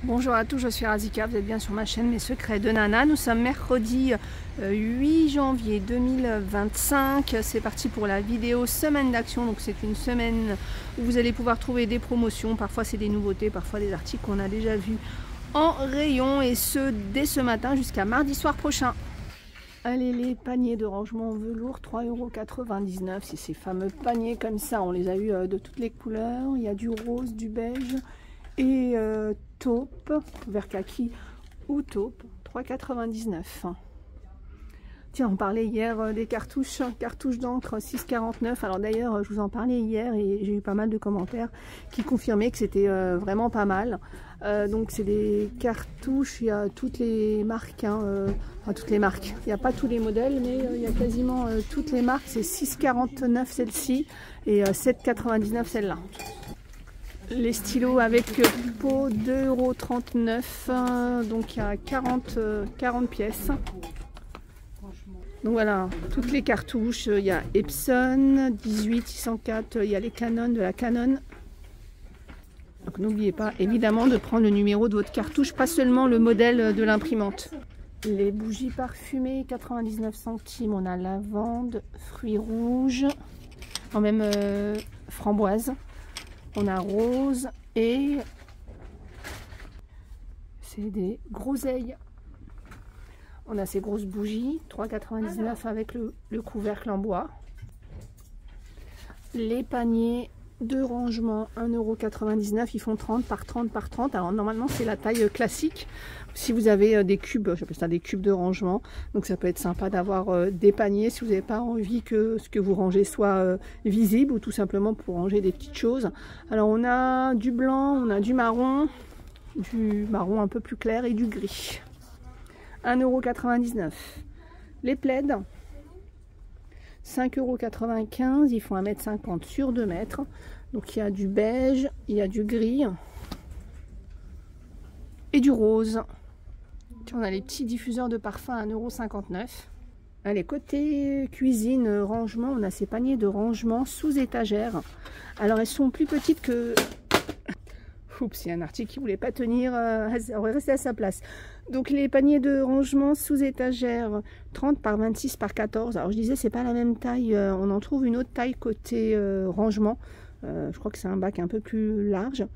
Bonjour à tous, je suis Razika, vous êtes bien sur ma chaîne Mes Secrets de Nana. Nous sommes mercredi 8 janvier 2025. C'est parti pour la vidéo semaine d'action. Donc c'est une semaine où vous allez pouvoir trouver des promotions. Parfois c'est des nouveautés, parfois des articles qu'on a déjà vus en rayon. Et ce, dès ce matin jusqu'à mardi soir prochain. Allez, les paniers de rangement en velours, 3,99 €. C'est ces fameux paniers comme ça. On les a eu de toutes les couleurs. Il y a du rose, du beige et taupe, vert kaki ou taupe, 3,99 €. Tiens, on parlait hier des cartouches d'encre 6,49 €. Alors d'ailleurs, je vous en parlais hier et j'ai eu pas mal de commentaires qui confirmaient que c'était vraiment pas mal. Donc c'est des cartouches, il y a toutes les marques, enfin toutes les marques. Il n'y a pas tous les modèles, mais il y a quasiment toutes les marques. C'est 6,49 € celle-ci et 7,99 € celle-là. Les stylos avec pot, 2,39 €, donc il y a 40 pièces. Donc voilà, toutes les cartouches, il y a Epson, 18, 604, il y a les Canon, de la Canon. Donc n'oubliez pas évidemment de prendre le numéro de votre cartouche, pas seulement le modèle de l'imprimante. Les bougies parfumées, 99 centimes, on a lavande, fruits rouges, en même framboise. On a rose et c'est des groseilles. On a ces grosses bougies, 3,99 € avec le couvercle en bois. Les paniers de rangement, 1,99 €. Ils font 30 par 30 par 30. Alors normalement c'est la taille classique. Si vous avez des cubes, j'appelle ça des cubes de rangement, donc ça peut être sympa d'avoir des paniers si vous n'avez pas envie que ce que vous rangez soit visible ou tout simplement pour ranger des petites choses. Alors on a du blanc, on a du marron un peu plus clair et du gris. 1,99 €. Les plaids, 5,95 €. Ils font 1,50 m sur 2 mètres. Donc il y a du beige, il y a du gris et du rose. On a les petits diffuseurs de parfum à 1,59 €. Allez, côté cuisine, rangement, on a ces paniers de rangement sous étagère. Alors elles sont plus petites que... Oups, il y a un article qui ne voulait pas tenir, aurait resté à sa place. Donc les paniers de rangement sous étagère, 30 par 26 par 14. Alors je disais, c'est pas la même taille, on en trouve une autre taille côté rangement. Je crois que c'est un bac un peu plus large.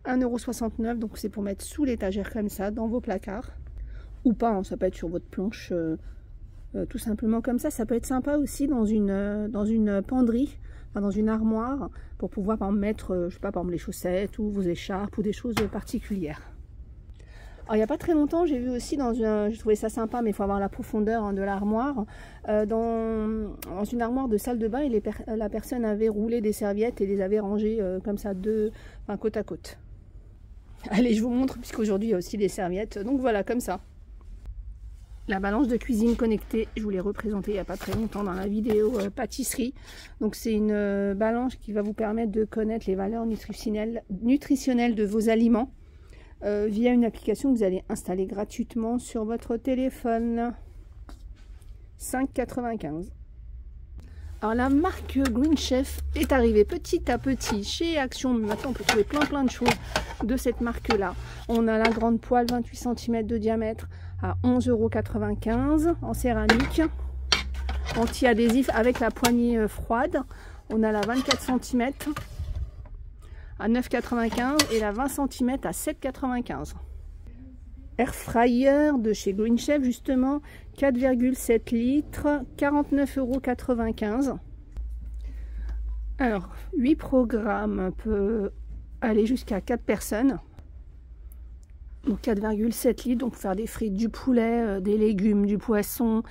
1,69 €, donc c'est pour mettre sous l'étagère comme ça, dans vos placards. Ou pas, hein, ça peut être sur votre planche, tout simplement comme ça. Ça peut être sympa aussi dans une penderie, enfin dans une armoire, pour pouvoir par exemple, mettre, je sais pas, par exemple les chaussettes ou vos écharpes ou des choses particulières. Alors il n'y a pas très longtemps, j'ai vu aussi j'ai trouvé ça sympa, mais il faut avoir la profondeur de l'armoire. Dans une armoire de salle de bain, et la personne avait roulé des serviettes et les avait rangées comme ça, côte à côte. Allez, je vous montre, puisqu'aujourd'hui il y a aussi des serviettes. Donc voilà, comme ça. La balance de cuisine connectée, je vous l'ai représentée il n'y a pas très longtemps dans la vidéo pâtisserie. Donc c'est une balance qui va vous permettre de connaître les valeurs nutritionnelles de vos aliments via une application que vous allez installer gratuitement sur votre téléphone. 5,95 €. Alors la marque Green Chef est arrivée petit à petit chez Action, mais maintenant on peut trouver plein de choses de cette marque là. On a la grande poêle 28 cm de diamètre à 11,95 € en céramique, anti-adhésif avec la poignée froide. On a la 24 cm à 9,95 € et la 20 cm à 7,95 €. Air fryer de chez Green Chef, justement, 4,7 litres, 49,95 €. Alors 8 programmes, peut aller jusqu'à 4 personnes. Donc 4,7 litres, donc pour faire des frites, du poulet, des légumes, du poisson,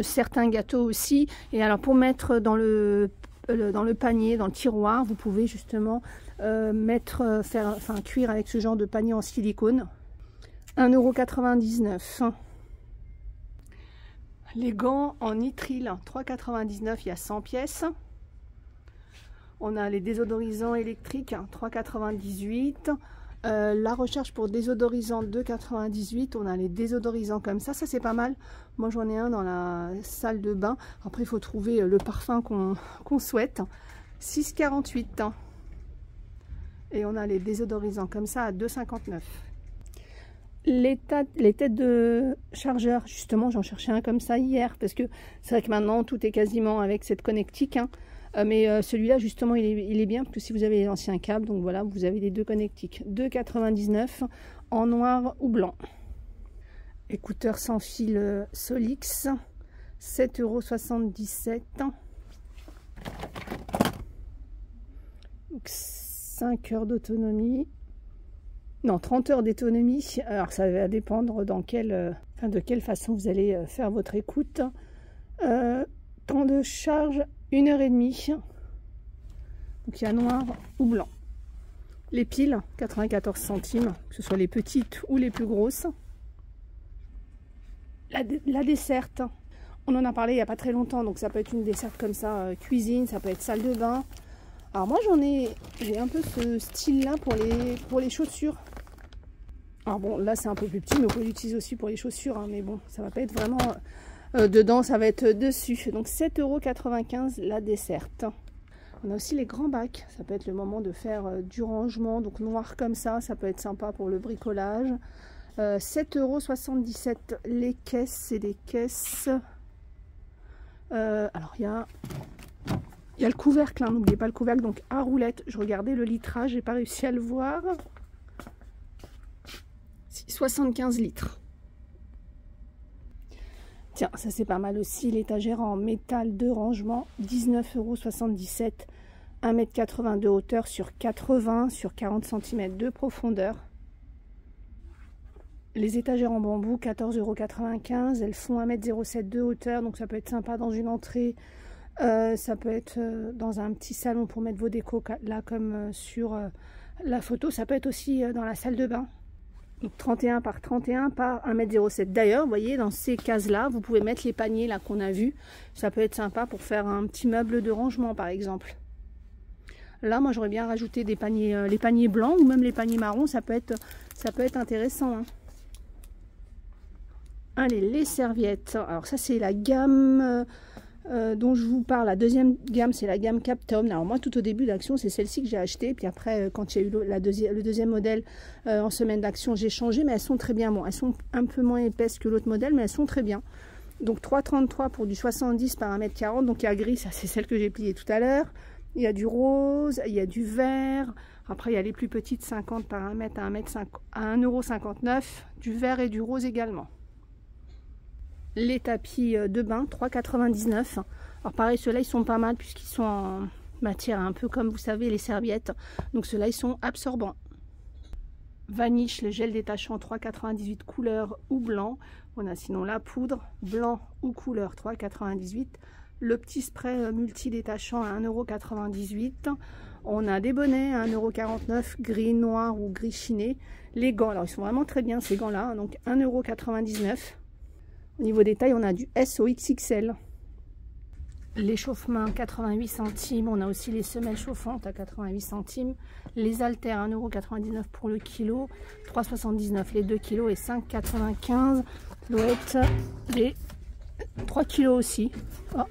certains gâteaux aussi. Et alors pour mettre dans le panier, dans le tiroir, vous pouvez justement cuire avec ce genre de panier en silicone. 1,99 €. Les gants en nitrile, 3,99 €, il y a 100 pièces. On a les désodorisants électriques, 3,98 €. La recharge pour désodorisant, 2,98 €. On a les désodorisants comme ça c'est pas mal. Moi j'en ai un dans la salle de bain. Après il faut trouver le parfum qu'on souhaite. 6,48 €. Et on a les désodorisants comme ça à 2,59 €. Les têtes de chargeur, justement, j'en cherchais un comme ça hier, parce que c'est vrai que maintenant, tout est quasiment avec cette connectique, hein. Mais celui-là, justement, il est bien, parce que si vous avez l'ancien câble, donc voilà, vous avez les deux connectiques. 2,99 en noir ou blanc. Écouteurs sans fil Solix, 7,77 €. 5 heures d'autonomie. Non, 30 heures d'autonomie. Alors ça va dépendre de quelle façon vous allez faire votre écoute. Temps de charge 1h30. Donc il y a noir ou blanc. Les piles 94 centimes, que ce soit les petites ou les plus grosses. La desserte, on en a parlé il n'y a pas très longtemps, donc ça peut être une desserte comme ça, cuisine, ça peut être salle de bain. Alors moi j'ai un peu ce style là pour les chaussures. Alors bon, là c'est un peu plus petit, mais on peut l'utiliser aussi pour les chaussures, hein, mais bon, ça va pas être vraiment dedans, ça va être dessus. Donc 7,95 € la desserte. On a aussi les grands bacs, ça peut être le moment de faire du rangement, donc noir comme ça peut être sympa pour le bricolage. 7,77 € les caisses, c'est des caisses. Alors il y a le couvercle, hein, n'oubliez pas le couvercle, donc à roulette. Je regardais le litrage, j'ai pas réussi à le voir. 75 litres. Tiens, ça c'est pas mal aussi, l'étagère en métal de rangement, 19,77 €, 1,80 m de hauteur sur 80 sur 40 cm de profondeur. Les étagères en bambou, 14,95 €, elles font 1,07 m de hauteur, donc ça peut être sympa dans une entrée, ça peut être dans un petit salon pour mettre vos décos, là comme sur la photo, ça peut être aussi dans la salle de bain. Donc 31 par 31 par 1,07 m. D'ailleurs, vous voyez, dans ces cases-là, vous pouvez mettre les paniers là qu'on a vus. Ça peut être sympa pour faire un petit meuble de rangement, par exemple. Là, moi, j'aurais bien rajouté des paniers, les paniers blancs ou même les paniers marrons. Ça peut être intéressant, hein. Allez, les serviettes. Alors ça, c'est la gamme dont je vous parle. La deuxième gamme, c'est la gamme Captom. Alors moi, tout au début d'action, c'est celle-ci que j'ai achetée. Puis après, quand il y a eu le deuxième modèle en semaine d'action, j'ai changé. Mais elles sont très bien. Bon, elles sont un peu moins épaisses que l'autre modèle, mais elles sont très bien. Donc 3,33 pour du 70 par 1,40 m. Donc il y a gris, ça c'est celle que j'ai pliée tout à l'heure. Il y a du rose, il y a du vert. Après, il y a les plus petites, 50 par 1 m à 1,59 €. Du vert et du rose également. Les tapis de bain, 3,99 €. Alors pareil, ceux-là, ils sont pas mal puisqu'ils sont en matière un peu comme vous savez les serviettes. Donc ceux-là, ils sont absorbants. Vanish, le gel détachant, 3,98 € couleur ou blanc. On a sinon la poudre, blanc ou couleur, 3,98 €. Le petit spray multi-détachant à 1,98 €. On a des bonnets à 1,49 €, gris, noir ou gris chiné. Les gants, alors ils sont vraiment très bien ces gants-là, hein, donc 1,99 €. Au niveau des tailles, on a du S au XXL. L'échauffement 88 centimes. On a aussi les semelles chauffantes à 88 centimes. Les haltères 1,99 € pour le kilo. 3,79 € les 2 kilos et 5,95 € doit être les 3 kilos aussi. Oh.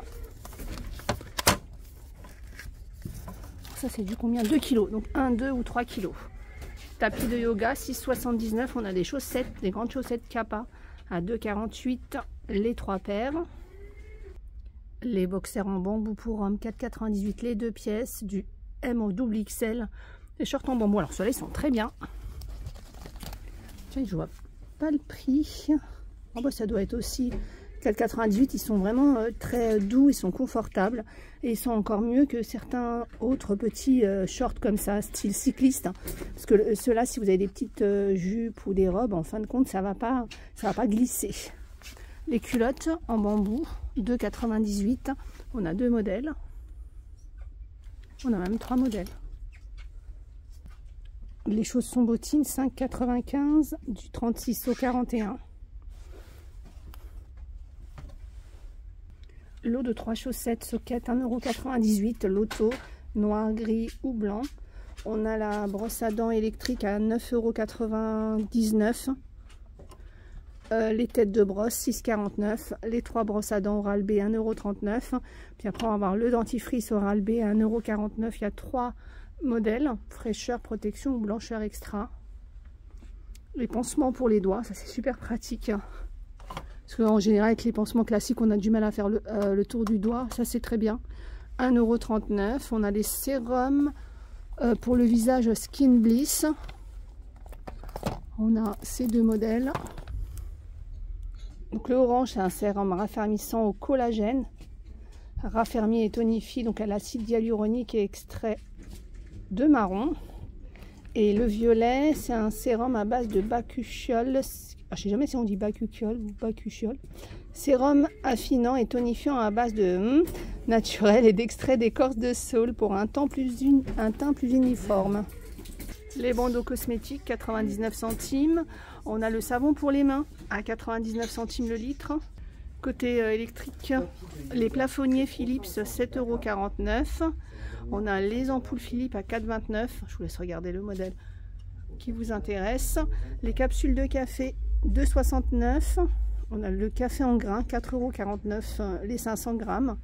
Ça c'est du combien? 2 kilos. Donc 1, 2 ou 3 kilos. Tapis de yoga 6,79 €. On a des chaussettes, des grandes chaussettes Kappa à 2,48 € les 3 paires. Les boxers en bambou pour hommes, 4,98 € les 2 pièces, du M au double XL. Les shorts en bambou, alors ceux-là ils sont très bien. Tiens, je vois pas le prix. Oh, bah, ça doit être aussi 4,98 €. Ils sont vraiment très doux, ils sont confortables. Et ils sont encore mieux que certains autres petits shorts comme ça, style cycliste. Parce que ceux-là, si vous avez des petites jupes ou des robes, en fin de compte, ça va pas glisser. Les culottes en bambou, 2,98 €. On a 2 modèles. On a même 3 modèles. Les chaussons bottines, 5,95 €, du 36 au 41. Lot de 3 chaussettes soquettes, 1,98 €, loto, noir, gris ou blanc. On a la brosse à dents électrique à 9,99 €. Les têtes de brosse, 6,49 €. Les 3 brosses à dents Oral-B, 1,39 €. Puis après, on va avoir le dentifrice Oral-B à 1,49 €. Il y a 3 modèles, fraîcheur, protection ou blancheur extra. les pansements pour les doigts, ça c'est super pratique. Parce qu'en général, avec les pansements classiques, on a du mal à faire le tour du doigt. Ça c'est très bien. 1,39 €. On a des sérums pour le visage Skin Bliss. On a ces deux modèles. Donc le orange, c'est un sérum raffermissant au collagène. Raffermi et tonifie donc à l'acide hyaluronique et extrait de marron. Et le violet, c'est un sérum à base de bakuchiol. Je ne sais jamais si on dit bakuchiol ou bakuchiol. Sérum affinant et tonifiant à base de naturel et d'extrait d'écorce de saule pour un teint plus uniforme. Les bandeaux cosmétiques, 99 centimes. On a le savon pour les mains à 99 centimes le litre. Côté électrique, les plafonniers Philips, 7,49 €. On a les ampoules Philips à 4,29 €. Je vous laisse regarder le modèle qui vous intéresse. Les capsules de café, 2,69 €. On a le café en grains, 4,49 € les 500 grammes.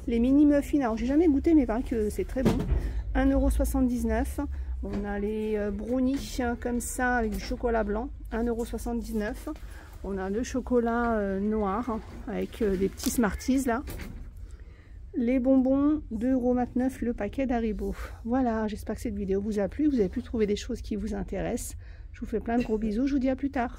Les mini muffins, alors j'ai jamais goûté mais il paraît que c'est très bon. 1,79 €. On a les brownies comme ça avec du chocolat blanc, 1,79 €. On a le chocolat noir avec des petits Smarties là. Les bonbons, 2,29 € le paquet d'Haribo. Voilà, j'espère que cette vidéo vous a plu, vous avez pu trouver des choses qui vous intéressent. Je vous fais plein de gros bisous, je vous dis à plus tard.